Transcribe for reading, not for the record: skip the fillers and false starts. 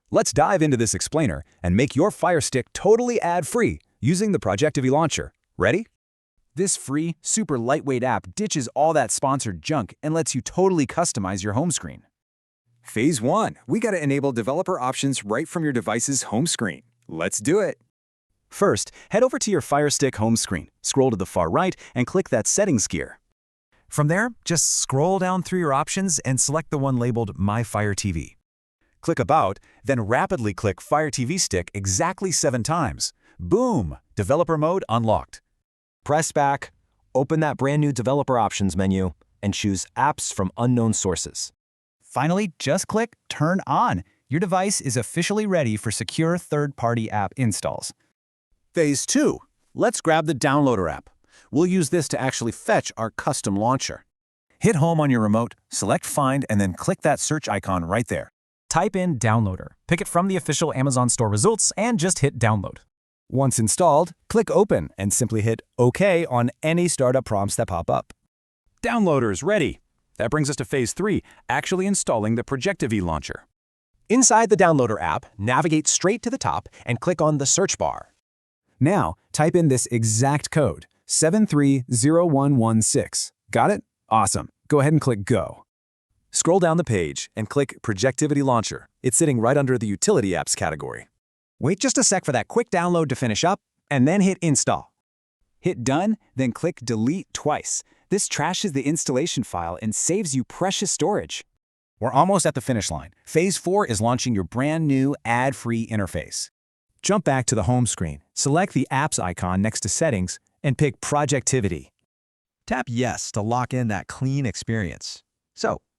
Let's dive into this explainer and make your Firestick totally ad-free using the Projectivity Launcher. Ready? This free, super lightweight app ditches all that sponsored junk and lets you totally customize your home screen. Phase 1. We gotta enable developer options right from your device's home screen. Let's do it. First, head over to your Firestick home screen, scroll to the far right, and click that Settings gear. From there, just scroll down through your options and select the one labeled My Fire TV. Click About, then rapidly click Fire TV Stick exactly 7 times. Boom! Developer mode unlocked. Press back, open that brand new Developer Options menu, and choose Apps from Unknown Sources. Finally, just click Turn On. Your device is officially ready for secure third-party app installs. Phase 2. Let's grab the Downloader app. We'll use this to actually fetch our custom launcher. Hit Home on your remote, select Find, and then click that search icon right there. Type in Downloader, pick it from the official Amazon Store results, and just hit Download. Once installed, click Open and simply hit OK on any startup prompts that pop up. Downloader's ready. That brings us to Phase 3, actually installing the Projectivity Launcher. Inside the Downloader app, navigate straight to the top and click on the search bar. Now, type in this exact code, 730116. Got it? Awesome. Go ahead and click Go. Scroll down the page and click Projectivity Launcher. It's sitting right under the Utility Apps category. Wait just a sec for that quick download to finish up, and then hit Install. Hit Done, then click Delete twice. This trashes the installation file and saves you precious storage. We're almost at the finish line. Phase 4 is launching your brand new ad-free interface. Jump back to the home screen, select the Apps icon next to Settings, and pick Projectivity. Tap Yes to lock in that clean experience. So,